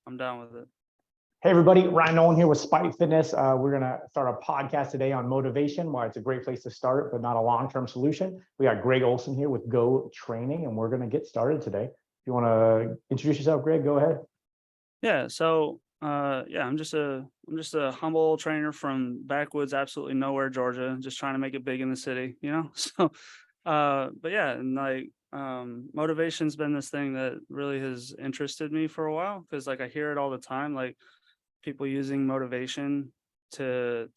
I'm down with it. Hey everybody, Ryan Nolan here with Spike Fitness. We're gonna start a podcast today on motivation, why it's a great place to start, but not a long-term solution. We got Greg Olsen here with Go Training, and we're gonna get started today. If you want to introduce yourself, Greg, go ahead. Yeah. So, I'm just a humble trainer from backwoods, absolutely nowhere, Georgia, just trying to make it big in the city, you know? So, but yeah, and motivation's been this thing that really has interested me for a while because like I hear it all the time, like people using motivation to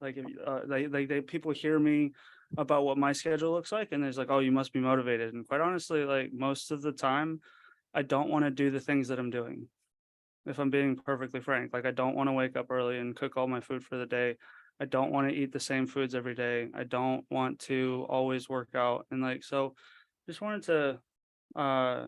like if, they people hear me about what my schedule looks like and there's like, oh, you must be motivated. And quite honestly, like most of the time I don't want to do the things that I'm doing. If I'm being perfectly frank, like I don't want to wake up early and cook all my food for the day. I don't want to eat the same foods every day. I don't want to always work out. And like, so just wanted to, uh,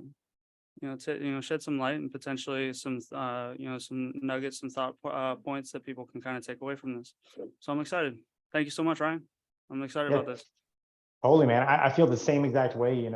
shed some light and potentially some nuggets, some thought points that people can kind of take away from this. So I'm excited. Thank you so much, Ryan. I'm excited Yeah, about this. totally, man. I feel the same exact way.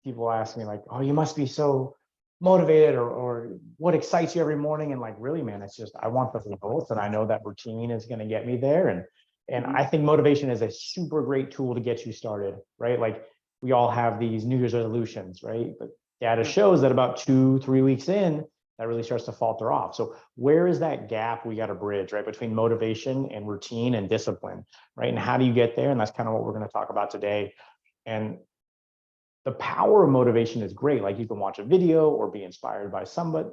People ask me like, "Oh, you must be so motivated," or "What excites you every morning?" And like, really, man, it's just I want the results, and I know that routine is going to get me there. And Mhm. I think motivation is a super great tool to get you started, right? Like we all have these New Year's resolutions, right? But data Yeah. shows that about 2, 3 weeks in, that really starts to falter off. So where is that gap we got to bridge, right, between motivation and routine and discipline, right? And how do you get there? And that's kind of what we're going to talk about today. And the power of motivation is great. Like you can watch a video or be inspired by somebody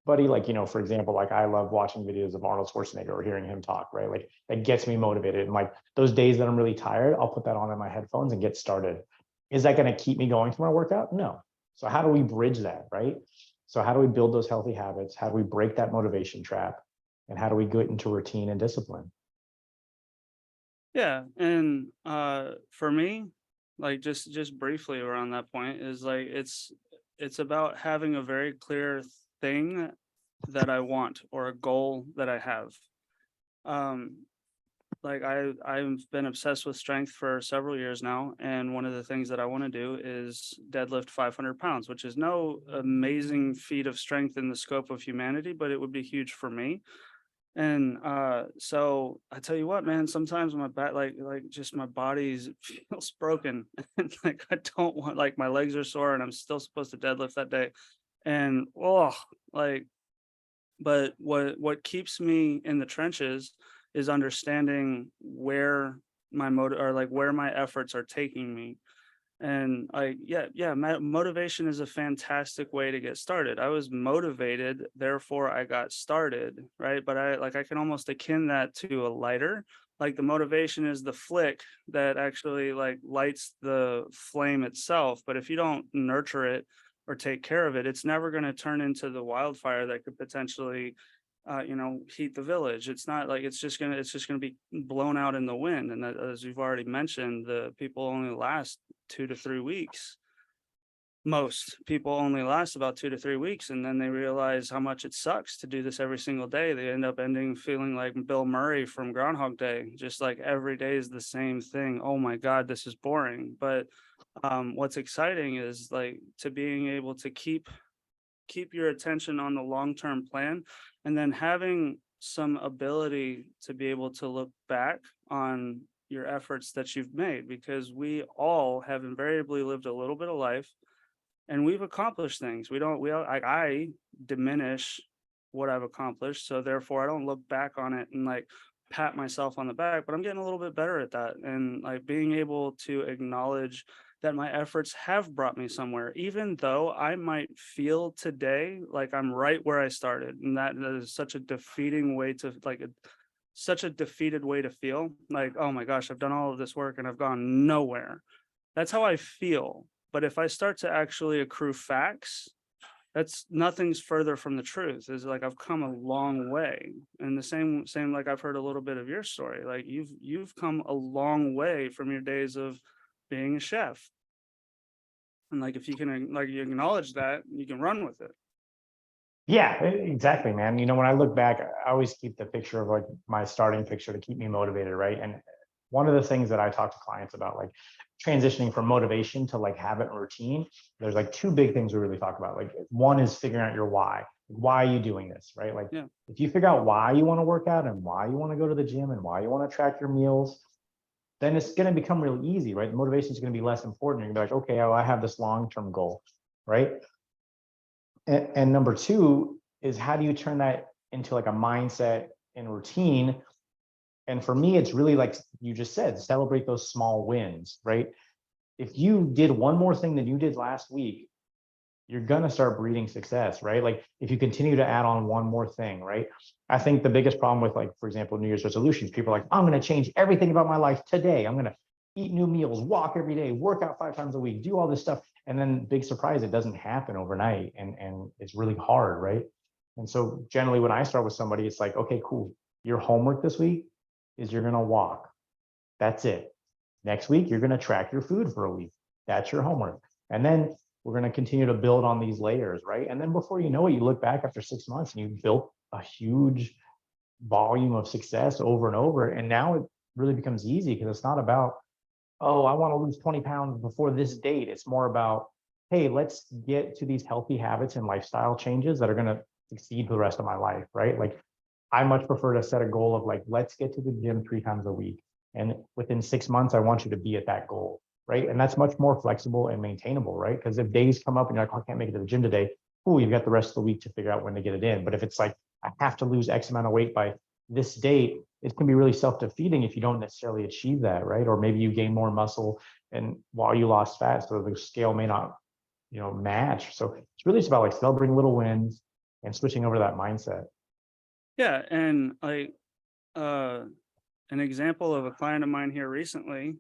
like, for example, like I love watching videos of Arnold Schwarzenegger or hearing him talk, right? Like that gets me motivated. And like those days that I'm really tired, I'll put that on in my headphones and get started. Is that going to keep me going through my workout? No. So how do we bridge that, right? So how do we build those healthy habits? How do we break that motivation trap? And how do we get into routine and discipline? Yeah. And for me, like just briefly around that point is like it's about having a very clear thing that I want or a goal that I have. Um like I've been obsessed with strength for several years now, and one of the things that I want to do is deadlift 500 pounds, which is no amazing feat of strength in the scope of humanity, but it would be huge for me. And so I tell you what, man, sometimes my back, like just my body feels broken, and like I don't want, like my legs are sore, and I'm still supposed to deadlift that day, and oh, like, but what keeps me in the trenches is understanding where my motive or like where my efforts are taking me. And motivation is a fantastic way to get started. I was motivated, therefore I got started, right? But I can almost akin that to a lighter. Like the motivation is the flick that actually like lights the flame itself. But if you don't nurture it or take care of it, it's never going to turn into the wildfire that could potentially heat the village. It's not like it's just gonna be blown out in the wind. And that, as you've already mentioned, the people only last 2 to 3 weeks. Most people only last about 2 to 3 weeks, and then they realize how much it sucks to do this every single day. They end up ending feeling like Bill Murray from Groundhog Day, just like every day is the same thing. Oh my God, this is boring. But what's exciting is like to being able to keep your attention on the long-term plan, and then having some ability to be able to look back on your efforts that you've made, because we all have invariably lived a little bit of life and we've accomplished things. Like I diminish what I've accomplished, so therefore I don't look back on it and like pat myself on the back, but I'm getting a little bit better at that, and like being able to acknowledge that my efforts have brought me somewhere, even though I might feel today like I'm right where I started. And that is such a defeating way to such a defeated way to feel, like, oh my gosh, I've done all of this work and I've gone nowhere. That's how I feel. But if I start to actually accrue facts, that's nothing's further from the truth. Is like I've come a long way. And the same like I've heard a little bit of your story. Like you've come a long way from your days of being a chef. And like if you can like you acknowledge that, you can run with it. Yeah, exactly, man. When I look back, I always keep the picture of like my starting picture to keep me motivated, right? And one of the things that I talk to clients about, like transitioning from motivation to like habit and routine, there's like two big things we really talk about. Like one is figuring out your why. Why are you doing this, right? Like Yeah. if you figure out why you want to work out and why you want to go to the gym and why you want to track your meals, then it's going to become real easy, right? The motivation is going to be less important. You're going to be like, okay, I have this long-term goal, right? And number two is how do you turn that into like a mindset and routine? And for me, it's really like you just said, celebrate those small wins, right? If you did one more thing than you did last week, you're gonna start breeding success, right? Like if you continue to add on one more thing, right? I think the biggest problem with, like, for example, New Year's resolutions, people are like, I'm gonna change everything about my life today. I'm gonna eat new meals, walk every day, work out 5 times a week, do all this stuff. And then big surprise, it doesn't happen overnight. And it's really hard, right? And so generally when I start with somebody, it's like, okay, cool. Your homework this week is you're gonna walk. That's it. Next week, you're going to track your food for a week. That's your homework. And then we're going to continue to build on these layers, right? And then before you know it, you look back after 6 months and you built a huge volume of success over and over. And now it really becomes easy because it's not about, oh, I want to lose 20 pounds before this date. It's more about, hey, let's get to these healthy habits and lifestyle changes that are going to succeed for the rest of my life, right? Like I much prefer to set a goal of like, let's get to the gym 3 times a week. And within 6 months, I want you to be at that goal, right? And that's much more flexible and maintainable, right? Because if days come up and you're like, oh, I can't make it to the gym today, cool, you've got the rest of the week to figure out when to get it in. But if it's like, I have to lose X amount of weight by this date, it can be really self-defeating if you don't necessarily achieve that, right? Or maybe you gain more muscle and while you lost fat, so the scale may not, match. So it's really just about like celebrating little wins and switching over that mindset. Yeah. And like, an example of a client of mine here recently,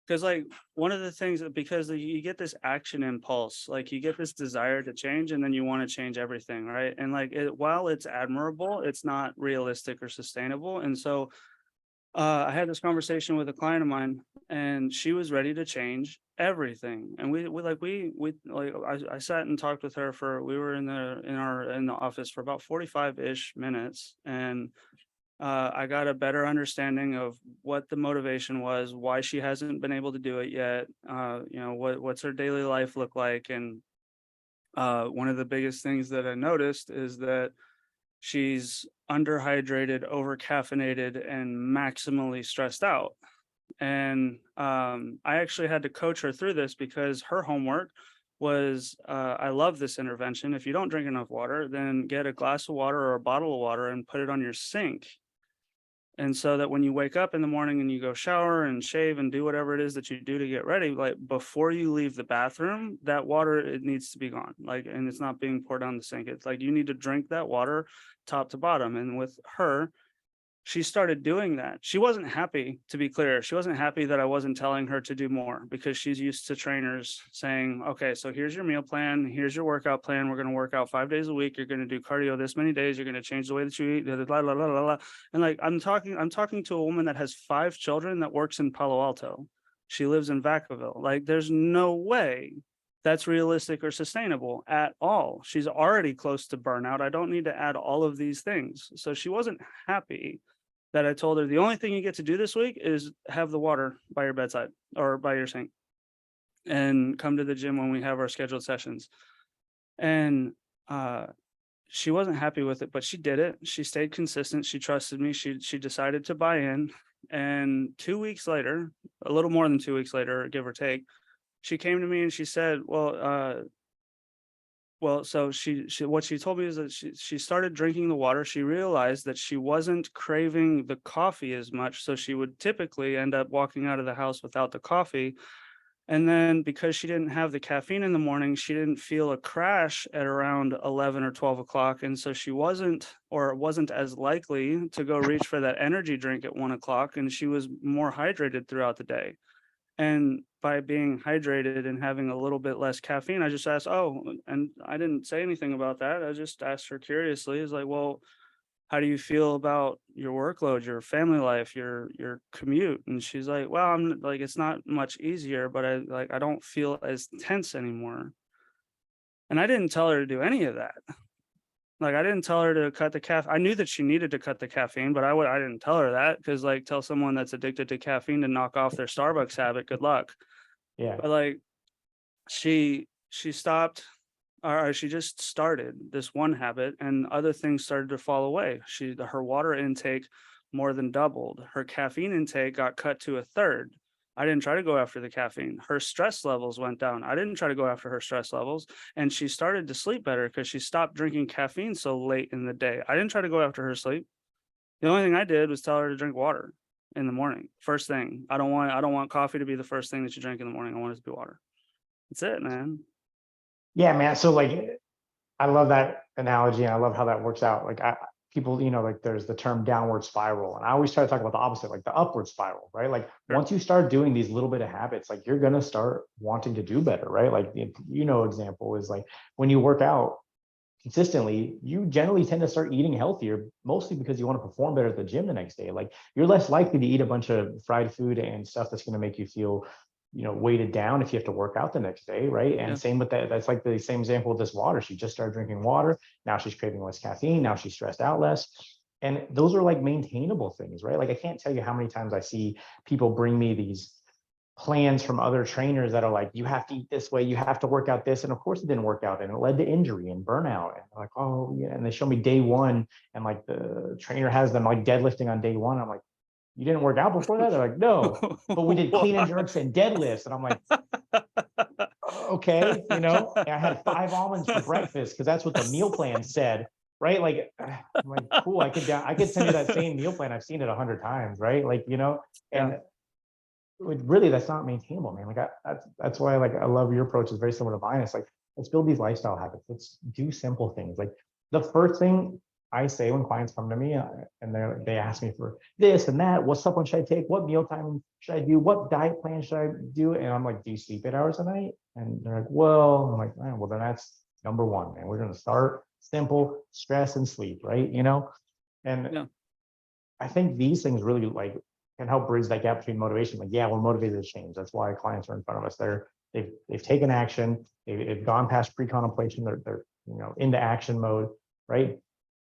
because like one of the things that, because you get this action impulse, like you get this desire to change and then you want to change everything, right? And like while it's admirable, it's not realistic or sustainable. And so I had this conversation with a client of mine and she was ready to change everything. And I sat and talked with her for, we were in the office for about 45-ish minutes. And I got a better understanding of what the motivation was, why she hasn't been able to do it yet. What's her daily life look like, and one of the biggest things that I noticed is that she's underhydrated, over caffeinated, and maximally stressed out. And I actually had to coach her through this because her homework was, I love this intervention. If you don't drink enough water, then get a glass of water or a bottle of water and put it on your sink, and so that when you wake up in the morning and you go shower and shave and do whatever it is that you do to get ready, like before you leave the bathroom, that water, it needs to be gone. Like, and it's not being poured down the sink. It's like you need to drink that water top to bottom. And with her, she started doing that. She wasn't happy, to be clear. She wasn't happy that I wasn't telling her to do more because she's used to trainers saying, okay, so here's your meal plan, here's your workout plan. We're going to work out 5 days a week. You're going to do cardio this many days. You're going to change the way that you eat. Blah, blah, blah, blah, blah, blah. And like I'm talking to a woman that has 5 children that works in Palo Alto. She lives in Vacaville. Like there's no way that's realistic or sustainable at all. She's already close to burnout. I don't need to add all of these things. So she wasn't happy that I told her the only thing you get to do this week is have the water by your bedside or by your sink and come to the gym when we have our scheduled sessions. And uh, she wasn't happy with it, but she did it. She stayed consistent. She trusted me. She decided to buy in. And 2 weeks later, a little more than 2 weeks later, give or take, she came to me and she said, so she what she told me is that she started drinking the water. She realized that she wasn't craving the coffee as much, so she would typically end up walking out of the house without the coffee. And then because she didn't have the caffeine in the morning, she didn't feel a crash at around 11 or 12 o'clock. And so she wasn't as likely to go reach for that energy drink at 1 o'clock. And she was more hydrated throughout the day. And by being hydrated and having a little bit less caffeine, I just asked, oh, and I didn't say anything about that. I just asked her curiously, is like, well, how do you feel about your workload, your family life, your commute? And she's like, well, I'm like, it's not much easier, but I don't feel as tense anymore. And I didn't tell her to do any of that. Like, I didn't tell her to cut the caffeine. I knew that she needed to cut the caffeine, but I didn't tell her that, because like, tell someone that's addicted to caffeine to knock off their Starbucks habit, good luck. Yeah. But like, she stopped, or she just started this one habit, and other things started to fall away. Her water intake more than doubled. Her caffeine intake got cut to a third. I didn't try to go after the caffeine. Her stress levels went down. I didn't try to go after her stress levels. And she started to sleep better because she stopped drinking caffeine so late in the day. I didn't try to go after her sleep. The only thing I did was tell her to drink water in the morning. First thing. I don't want coffee to be the first thing that you drink in the morning. I want it to be water. That's it, man. Yeah, man. So like, I love that analogy, and I love how that works out. Like, people, like there's the term downward spiral, and I always try to talk about the opposite, like the upward spiral, right? Like Sure. once you start doing these little bit of habits, like you're gonna start wanting to do better, right? Like example is like when you work out consistently, you generally tend to start eating healthier, mostly because you want to perform better at the gym the next day. Like you're less likely to eat a bunch of fried food and stuff that's going to make you feel, weighted down if you have to work out the next day, right? And Yeah. same with that. That's like the same example with this water. She just started drinking water. Now she's craving less caffeine. Now she's stressed out less. And those are like maintainable things, right? Like I can't tell you how many times I see people bring me these plans from other trainers that are like, you have to eat this way, you have to work out this. And of course it didn't work out and it led to injury and burnout. And they're like, oh yeah. And they show me day one and like the trainer has them like deadlifting on day one. I'm like, you didn't work out before that? They're like, no, but we did clean and jerks and deadlifts. And I'm like, okay, and I had 5 almonds for breakfast because that's what the meal plan said, right? Like, I'm like, cool, I could send you that same meal plan. I've seen it 100 times, right? Like, Yeah, and really that's not maintainable, man. Like that's why like I love your approach is very similar to mine. It's like let's build these lifestyle habits. Let's do simple things. Like the first thing I say when clients come to me and they ask me for this and that, what supplement should I take? What meal time should I do? What diet plan should I do? And I'm like, do you sleep 8 hours a night? And they're like, well, I'm like, oh, well then that's number one, man. We're gonna start simple, stress and sleep, right? And yeah, I think these things really like can help bridge that gap between motivation. Like, yeah, we're motivated to change. That's why clients are in front of us. They've taken action. They've gone past pre-contemplation. They're into action mode, right?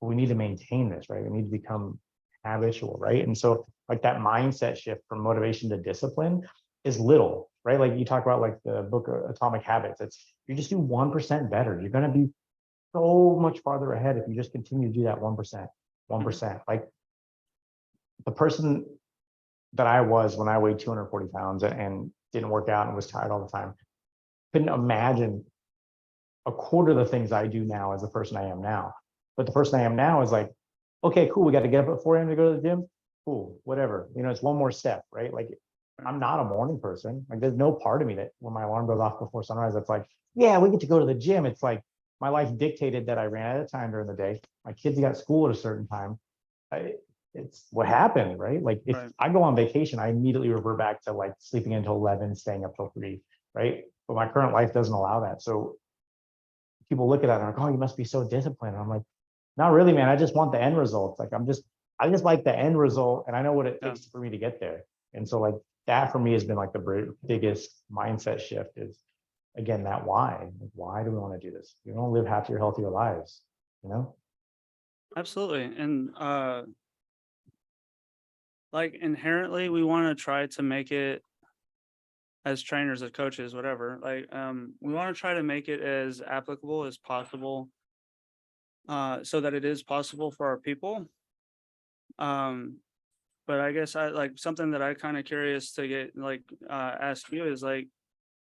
But we need to maintain this, right? We need to become habitual, right? And so like that mindset shift from motivation to discipline is little, right? Like you talk about like the book Atomic Habits. It's you just do 1% better. You're gonna be so much farther ahead if you just continue to do that 1%, mhm, 1%. Like the person that I was when I weighed 240 pounds and didn't work out and was tired all the time. Couldn't imagine a quarter of the things I do now as the person I am now. But the person I am now is like, okay, cool. We got to get up at 4 a.m. to go to the gym. Cool, whatever. It's one more step, right? Like right, I'm not a morning person. Like there's no part of me that when my alarm goes off before sunrise, that's like, yeah, we get to go to the gym. It's like my life dictated that I ran out of time during the day. My kids got school at a certain time. I, it's what happened, right? Like if right. I go on vacation, I immediately revert back to like sleeping until 11, staying up till 3, right? But my current life doesn't allow that. So people look at that and are like, oh, you must be so disciplined. And I'm like, not really, man. I just want the end result. Like I just like the end result and I know what it Yeah, takes for me to get there. And so like that for me has been like the biggest mindset shift is again, that why. Like, why do we want to do this? We want to live happier, healthier lives, you know? absolutely. And like, inherently, we want to try to make it, as trainers, as coaches, whatever. Like, we want to try to make it as applicable as possible, so that it is possible for our people. Um, but I guess I like something that I kind of curious to get like ask you is like,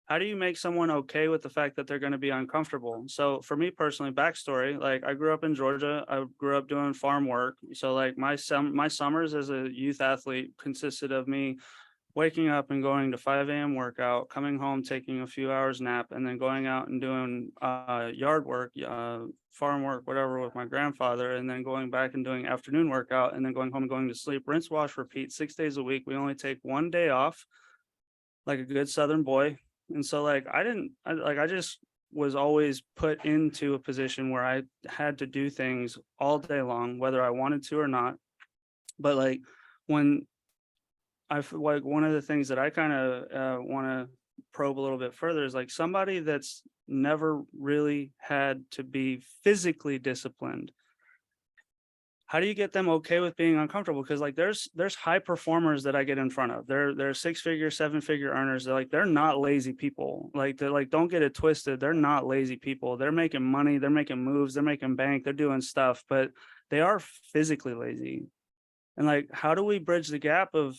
how do you make someone okay with the fact that they're going to be uncomfortable? So for me personally, backstory, like I grew up in Georgia. I grew up doing farm work. So like my summers as a youth athlete consisted of me waking up and going to 5 a.m. workout, coming home, taking a few hours nap, and then going out and doing yard work, farm work, whatever, with my grandfather, and then going back and doing afternoon workout, and then going home and going to sleep, rinse, wash, repeat, 6 days a week. We only take one day off, like a good Southern boy. And so like I just was always put into a position where I had to do things all day long, whether I wanted to or not. But when like one of the things that I kind of want to probe a little bit further is like somebody that's never really had to be physically disciplined. How do you get them okay with being uncomfortable? Because like there's high performers that I get in front of. They're 6-figure, 7-figure earners. They're not lazy people. Like they're like, don't get it twisted. They're not lazy people. They're making money, they're making moves, they're making bank, they're doing stuff, but they are physically lazy. And like, how do we bridge the gap of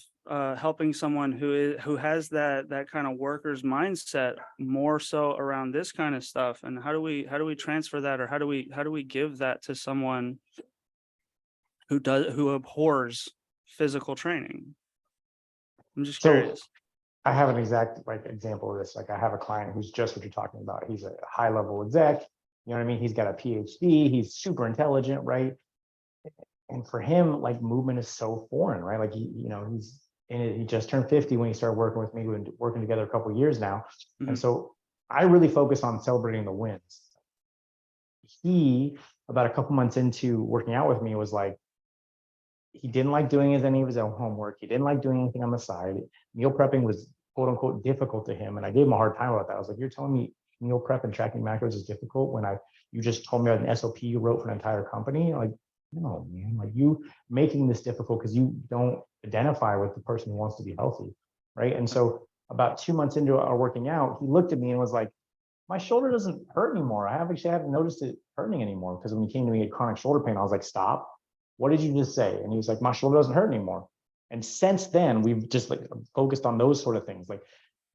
helping someone who has that kind of worker's mindset more so around this kind of stuff? And how do we transfer that, or how do we give that to someone who abhors physical training? I'm just So curious. I have an exact like example of this. Like I have a client who's just what you're talking about. He's a high level exec. You know what I mean? He's got a PhD. He's super intelligent, right? And for him, like movement is so foreign, right? Like he's in it. He just turned 50 when he started working with me. We've been working together a couple of years now, and Mhm. so I really focus on celebrating the wins. He, about a couple months into working out with me, was like, he didn't like doing any of his own homework. He didn't like doing anything on the side. Meal prepping was quote unquote difficult to him. And I gave him a hard time about that. I was like, you're telling me meal prep and tracking macros is difficult when you just told me an SOP you wrote for an entire company? Like, no, man, like you making this difficult because you don't identify with the person who wants to be healthy. Right. And so about 2 months into our working out, he looked at me and was like, my shoulder doesn't hurt anymore. I haven't noticed it hurting anymore. Because when he came to me with chronic shoulder pain, I was like, stop. What did you just say? And he was like, my shoulder doesn't hurt anymore. And since then, we've just like focused on those sort of things. Like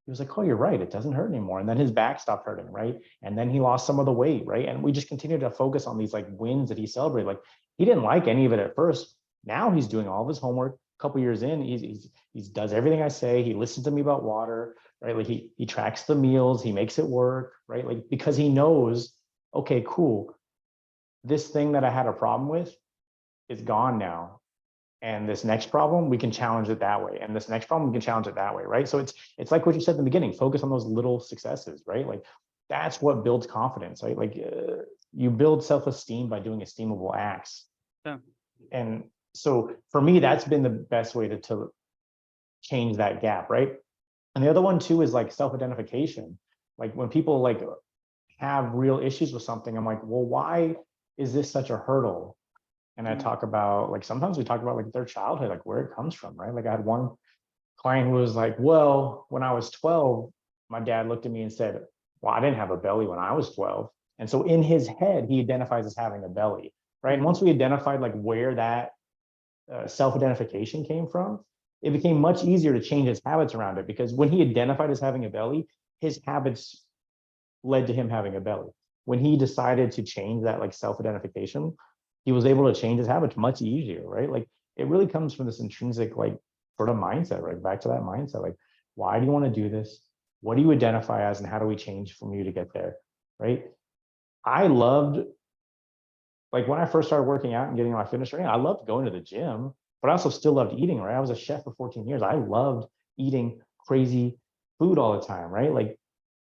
he was like, oh, you're right. It doesn't hurt anymore. And then his back stopped hurting, right? And then he lost some of the weight, right? And we just continued to focus on these like wins that he celebrated. Like he didn't like any of it at first. Now he's doing all of his homework. A couple years in, he does everything I say. He listens to me about water, right? Like he tracks the meals. He makes it work, right? Like because he knows, okay, cool. This thing that I had a problem with is gone now, and this next problem we can challenge it that way, and this next problem we can challenge it that way, right? So it's like what you said in the beginning, focus on those little successes, right? Like that's what builds confidence, right? Like you build self-esteem by doing esteemable acts. Yeah. And so for me that's been the best way to change that gap, right? And the other one too is like self-identification. Like when people like have real issues with something, I'm like, well, why is this such a hurdle? And I Mhm. talk about like sometimes we talk about like their childhood, like where it comes from, right? Like I had one client who was like, well, when I was 12, my dad looked at me and said, well, I didn't have a belly when I was 12. And so in his head, he identifies as having a belly, right? And Mhm. once we identified like where that self-identification came from, it became much easier to change his habits around it, because when he identified as having a belly, his habits led to him having a belly. When he decided to change that like self-identification, he was able to change his habits much easier, right? Like it really comes from this intrinsic like sort of mindset, right? Back to that mindset, like why do you want to do this? What do you identify as, and how do we change from you to get there, right? I loved, like when I first started working out and getting my fitness training, I loved going to the gym, but I also still loved eating, right? I was a chef for 14 years. I loved eating crazy food all the time, right? Like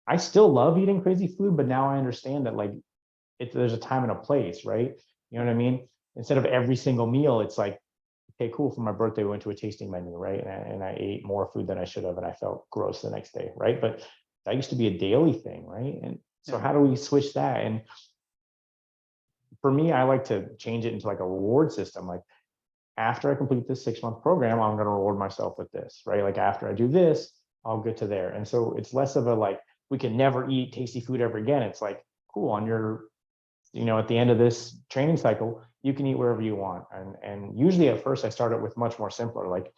I still love eating crazy food, but now I understand that like there's a time and a place, right? You know what I mean? Instead of every single meal, it's like, okay, cool. For my birthday, we went to a tasting menu, right? And I ate more food than I should have, and I felt gross the next day, right? But that used to be a daily thing, right? And so Yeah. how do we switch that? And for me, I like to change it into like a reward system. Like after I complete this 6-month program, I'm going to reward myself with this, right? Like after I do this, I'll get to there. And so it's less of a like, we can never eat tasty food ever again. It's like, cool, on your, at the end of this training cycle, you can eat wherever you want. And usually at first I start it with much more simpler, like,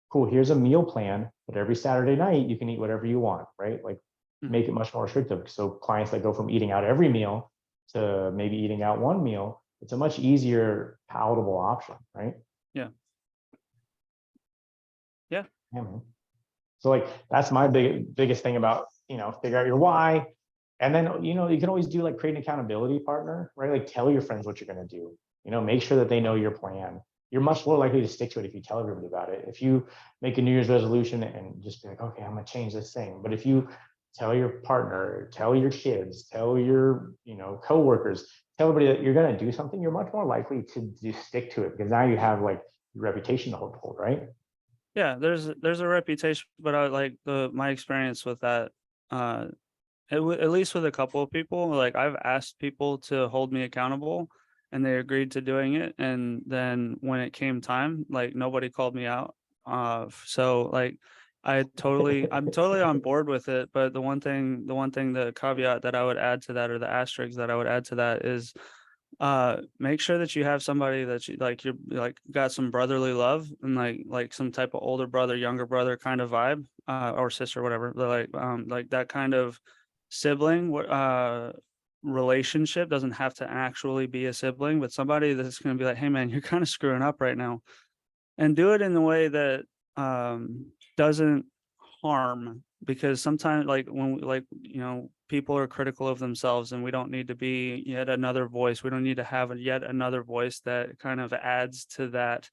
cool, here's a meal plan, but every Saturday night you can eat whatever you want, right? Like Mhm. make it much more restrictive. So clients that go from eating out every meal to maybe eating out one meal, it's a much easier, palatable option, right? Yeah. Yeah. Yeah, man. So like that's my biggest thing about, figure out your why. And then, you can always do like create an accountability partner, right? Like tell your friends what you're going to do, make sure that they know your plan. You're much more likely to stick to it if you tell everybody about it. If you make a New Year's resolution and just be like, okay, I'm going to change this thing. But if you tell your partner, tell your kids, tell your, coworkers, tell everybody that you're going to do something, you're much more likely to stick to it, because now you have like your reputation to hold, right? Yeah, there's a reputation, but I like my experience with that uh, at least with a couple of people, like I've asked people to hold me accountable and they agreed to doing it. And then when it came time, like nobody called me out. So like I'm totally on board with it. But the caveat that I would add to that, or the asterisk that I would add to that, is make sure that you have somebody that you like, you're like got some brotherly love, and like some type of older brother, younger brother kind of vibe, or sister, whatever, but like that kind of sibling relationship. Doesn't have to actually be a sibling, but somebody that's going to be like, hey man, you're kind of screwing up right now, and do it in a way that doesn't harm. Because sometimes, like when like people are critical of themselves, and we don't need to be yet another voice. We don't need to have yet another voice that kind of adds to that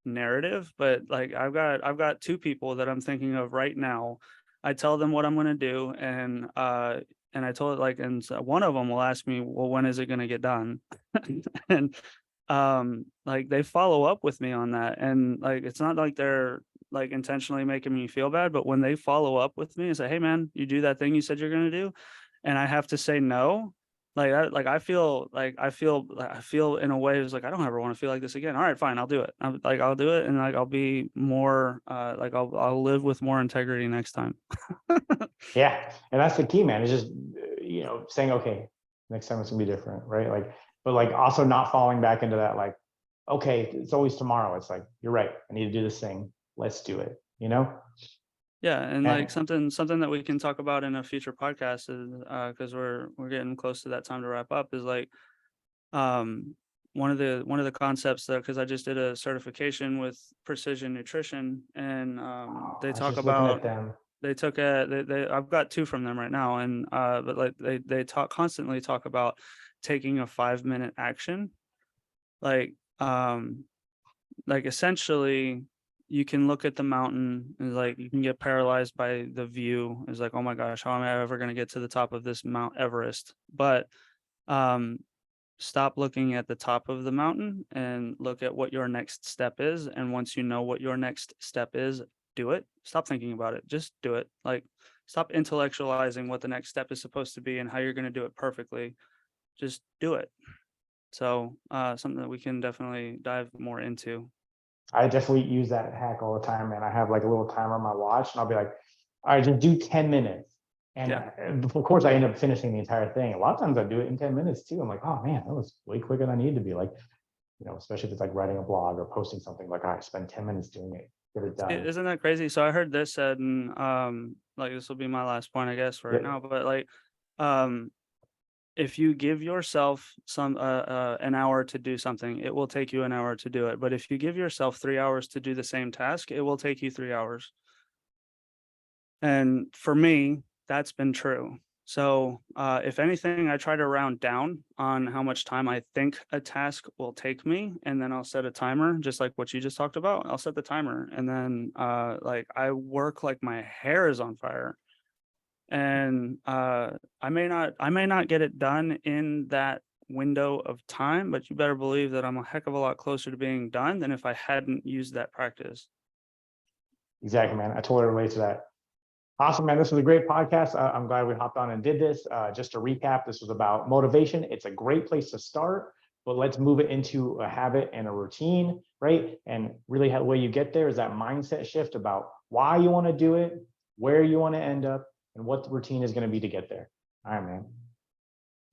narrative. But like I've got two people that I'm thinking of right now. I tell them what I'm going to do, and I told, like, and so one of them will ask me, well, when is it going to get done? And like they follow up with me on that, and like it's not like they're like intentionally making me feel bad, but when they follow up with me and say, hey man, you do that thing you said you're going to do, and I have to say no, I feel in a way, it's like I don't ever want to feel like this again. All right, fine, I'll do it. I'll do it, and like I'll be more like I'll live with more integrity next time. Yeah, and that's the key, man. It's just saying, okay, next time it's gonna be different, right? Like, but like also not falling back into that, like, okay, it's always tomorrow. It's like, you're right, I need to do this thing. Let's do it. Yeah, and like And something that we can talk about in a future podcast is, because we're getting close to that time to wrap up, is like um one of the concepts that, because I just did a certification with precision nutrition, and they I was talk just looking at about, them. they took a they I've got two from them right now, and but like they constantly talk about taking a 5-minute action, like essentially you can look at the mountain, and like you can get paralyzed by the view. It's like, oh my gosh, how am I ever going to get to the top of this Mount Everest? But um stop looking at the top of the mountain and look at what your next step is. And once you know what your next step is, do it. Stop thinking about it, just do it. Like, stop intellectualizing what the next step is supposed to be and how you're going to do it perfectly. Just do it. So something that we can definitely dive more into. I definitely use that hack all the time, man. I have like a little timer on my watch, and I'll be like, all right, just do 10 minutes. And Yeah. of course, I end up finishing the entire thing. A lot of times I do it in 10 minutes too. I'm like, oh man, that was way quicker than I needed to be. Like, especially if it's like writing a blog or posting something, like, all right, spend 10 minutes doing it, get it done. Isn't that crazy? So I heard this said, and like this will be my last point, I guess, for right now. Yep. But like, um, if you give yourself an hour to do something, it will take you an hour to do it. But if you give yourself 3 hours to do the same task, it will take you 3 hours. And for me, that's been true. So if anything, I try to round down on how much time I think a task will take me, and then I'll set a timer, just like what you just talked about. I'll set the timer, and then like I work like my hair is on fire, and I may not get it done in that window of time, but you better believe that I'm a heck of a lot closer to being done than if I hadn't used that practice. Exactly, man. I totally relate to that. Awesome, man. This was a great podcast. I'm glad we hopped on and did this. Just to recap, this was about motivation. It's a great place to start, but let's move it into a habit and a routine, right? And really, how the way you get there is that mindset shift about why you want to do it, where you want to end up, and what the routine is going to be to get there. All right, man.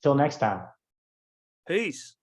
Till next time. Peace.